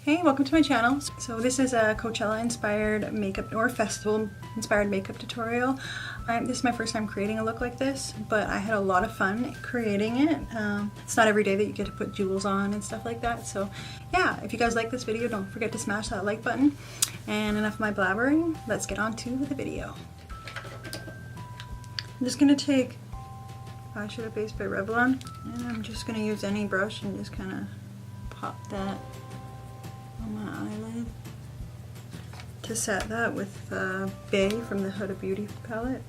Hey, welcome to my channel. So this is a Coachella inspired makeup or festival inspired makeup tutorial. This is my first time creating a look like this, but I had a lot of fun creating it. It's not every day that you get to put jewels on and stuff like that. So yeah, if you guys like this video, don't forget to smash that like button. And enough of my blabbering, let's get on to the video. I'm just gonna take eyeshadow base by Revlon, and I'm just gonna use any brush and just kind of pop that on my eyelid to set that with Bay from the Huda Beauty palette.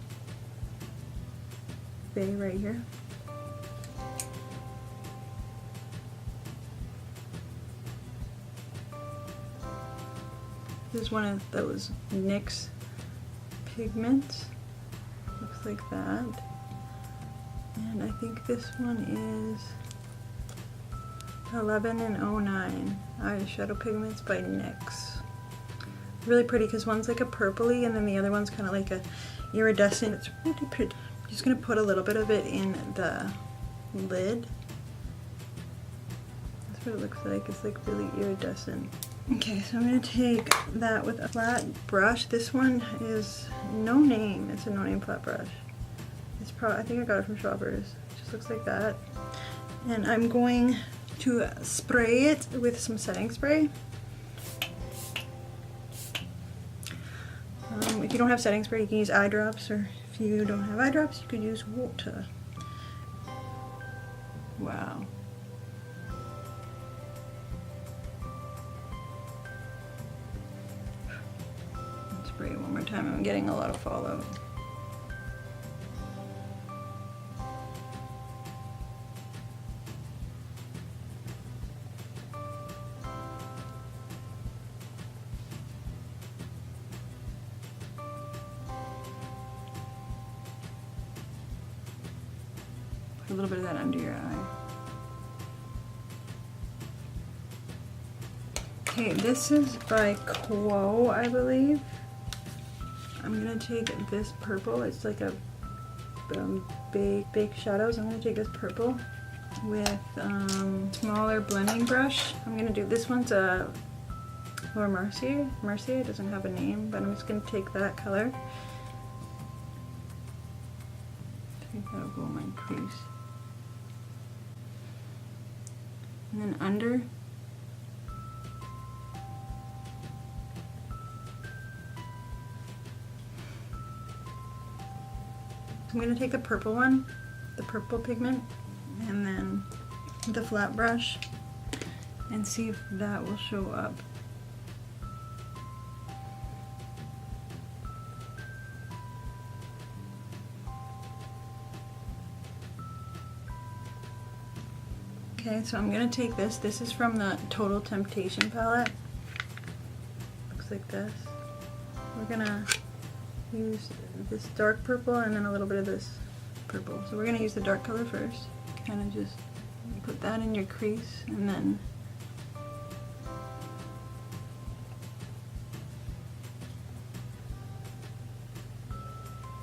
Bay right here. This is one of those NYX pigments. Looks like that. And I think this one is 11 and 09 eyeshadow pigments by NYX. Really pretty because one's like a purpley and then the other one's kind of like a iridescent. It's really pretty. I'm just gonna put a little bit of it in the lid. That's what it looks like. It's like really iridescent. Okay, so I'm gonna take that with a flat brush. This one is no name. It's a no name flat brush. It's probably, I think I got it from Shoppers. It just looks like that. And I'm going to spray it with some setting spray. If you don't have setting spray, you can use eye drops, or if you don't have eye drops, you could use water. Wow. Let's spray it one more time. I'm getting a lot of fallout. A little bit of that under your eye. Okay, this is by Quo, I believe. I'm gonna take this purple. It's like a big shadows. I'm gonna take this purple with smaller blending brush. I'm gonna do this one's a Laura Mercier. Mercier doesn't have a name, but I'm just gonna take that color. I think that'll go in my crease. And then under, I'm going to take the purple one, the purple pigment, and then the flat brush and see if that will show up. Okay, so I'm going to take this. This is from the Total Temptation palette. Looks like this. We're going to use this dark purple and then a little bit of this purple. So we're going to use the dark color first. Kind of just put that in your crease and then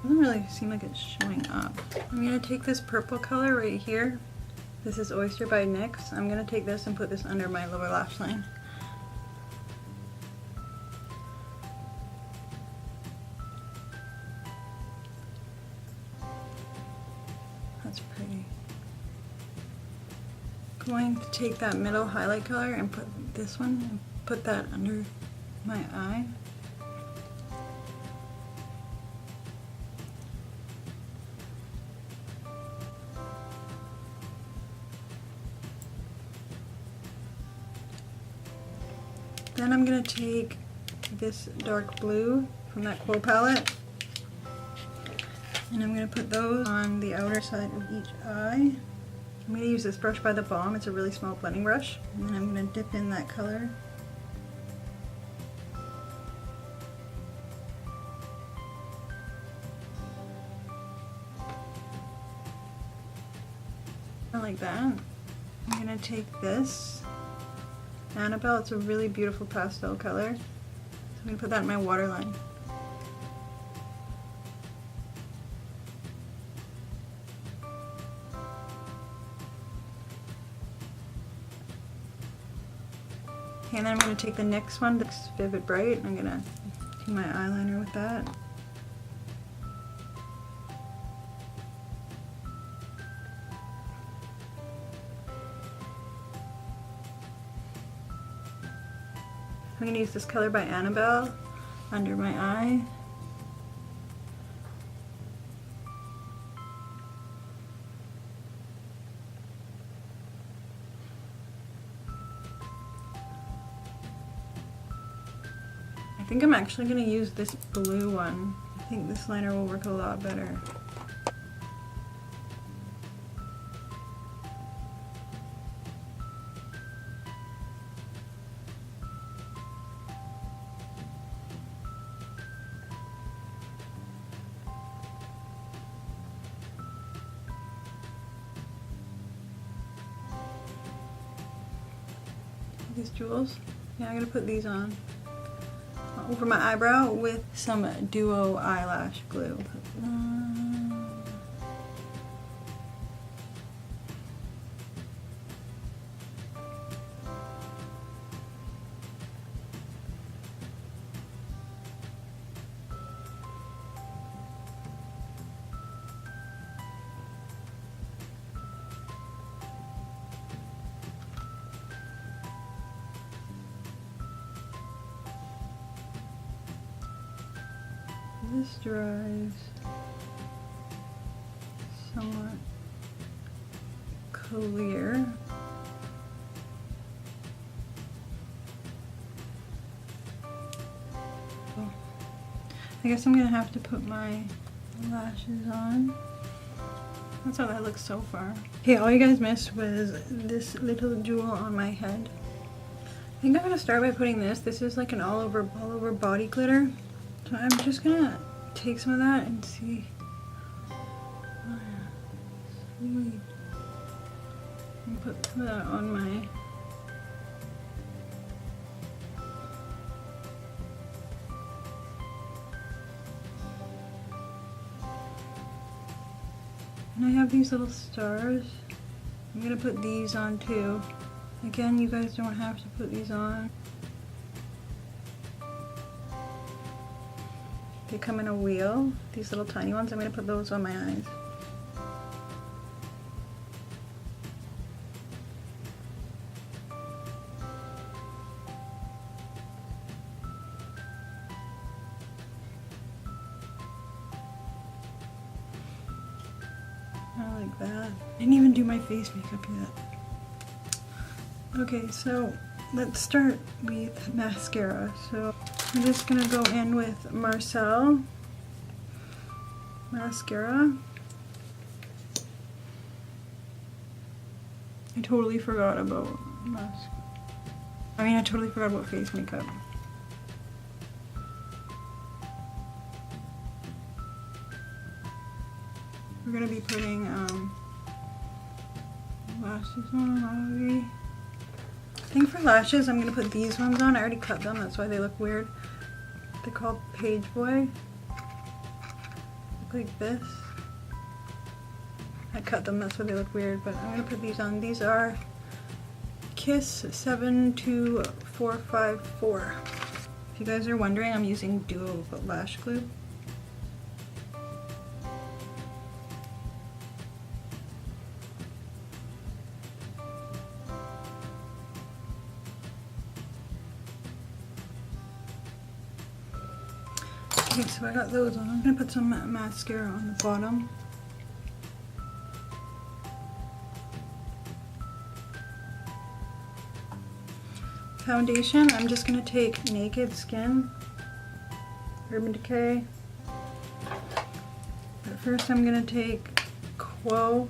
doesn't really seem like it's showing up. I'm going to take this purple color right here. This is Oyster by NYX. I'm going to take this and put this under my lower lash line. That's pretty. I'm going to take that middle highlight color and put this one and put that under my eye. Then I'm going to take this dark blue from that Quo palette, and I'm going to put those on the outer side of each eye. I'm going to use this brush by the Balm. It's a really small blending brush, and then I'm going to dip in that color. Like that. I'm going to take this Annabelle, it's a really beautiful pastel color. So I'm going to put that in my waterline. Okay, and then I'm going to take the next one, this Vivid Bright, and I'm going to do my eyeliner with that. I'm going to use this color by Annabelle under my eye. I think I'm actually going to use this blue one. I think this liner will work a lot better. These jewels. Yeah, I'm going to put these on over my eyebrow with some Duo eyelash glue. This dries somewhat clear. I guess I'm gonna have to put my lashes on. That's how that looks so far. Okay, all you guys missed was this little jewel on my head. I think I'm gonna start by putting this. This is like an all over body glitter. So I'm just gonna take some of that and see. Oh yeah, sweet. And put some of that on my. And I have these little stars. I'm gonna put these on too. Again, you guys don't have to put these on. They come in a wheel, these little tiny ones. I'm going to put those on my eyes. I like that. I didn't even do my face makeup yet. Okay, so let's start with mascara. So I'm just gonna go in with Marcel mascara. I totally forgot about I totally forgot about face makeup. We're gonna be putting lashes on already. I think for lashes I'm gonna put these ones on. I already cut them, that's why they look weird. They're called Page Boy. Look like this. I cut them, that's why they look weird, but I'm gonna put these on. These are Kiss 72454. If you guys are wondering, I'm using Duo lash glue. Okay, so I got those on. I'm gonna put some mascara on the bottom. Foundation, I'm just gonna take Naked Skin, Urban Decay. But first I'm gonna take Quo.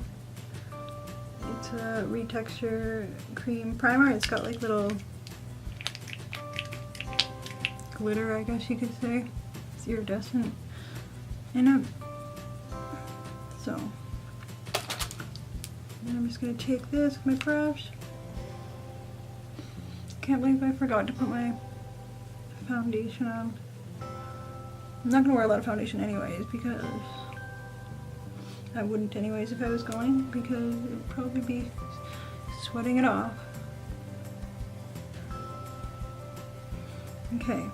It's a retexture cream primer. It's got like little glitter, I guess you could say. It's iridescent in it. So, and I'm just gonna take this with my brush. Can't believe I forgot to put my foundation on. I'm not gonna wear a lot of foundation anyways because I wouldn't anyways if I was going, because it would probably be sweating it off. Okay,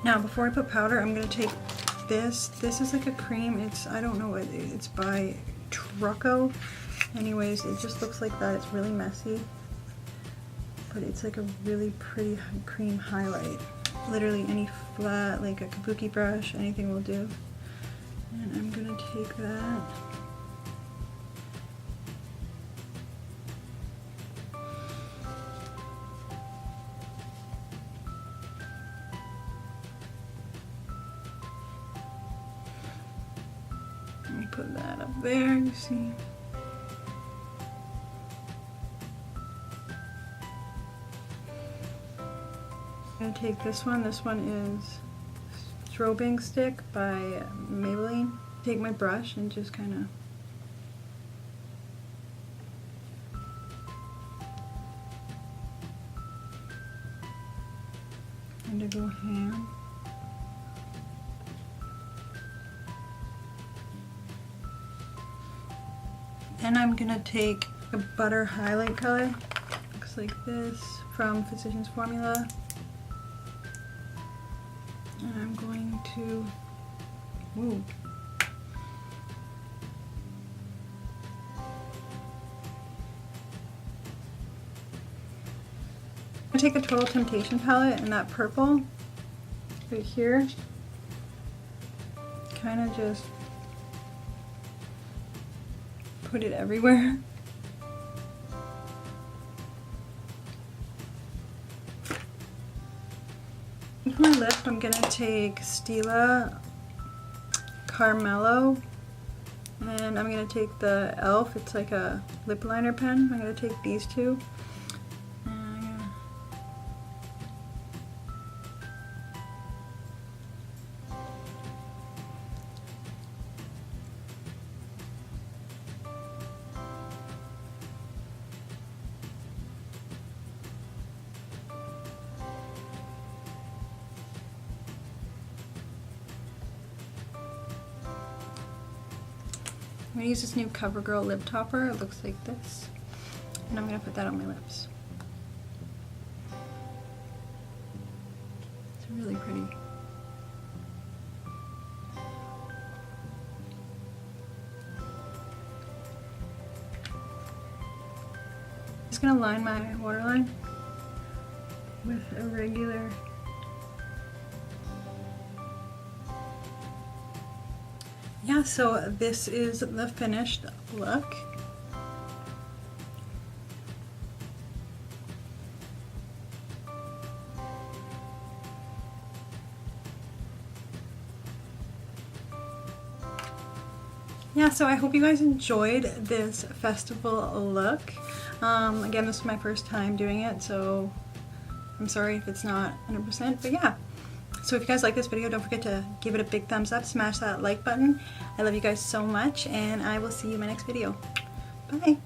now before I put powder, I'm gonna take this. This is like a cream. I don't know what it's by Trucco. Anyways, it just looks like that. It's really messy, but it's like a really pretty cream highlight. Literally any flat, like a kabuki brush, anything will do. And I'm gonna take that. Let me put that up there, you see. I'm gonna take this one. This one is Strobing Stick by Maybelline. Take my brush and just kind of go ham. Then I'm gonna take a butter highlight color. Looks like this from Physicians Formula. And I'm going to, ooh. I'm gonna take the Total Temptation palette and that purple right here, kind of just put it everywhere. For my lip, I'm gonna take Stila Carmelo, and I'm gonna take the e.l.f. It's like a lip liner pen. I'm gonna take these two. I'm going to use this new CoverGirl lip topper. It looks like this. And I'm going to put that on my lips. It's really pretty. Just going to line my waterline with a regular yeah, so this is the finished look. Yeah, so I hope you guys enjoyed this festival look. Again, this is my first time doing it, so I'm sorry if it's not 100%, but yeah. So if you guys like this video, don't forget to give it a big thumbs up, smash that like button. I love you guys so much, and I will see you in my next video. Bye!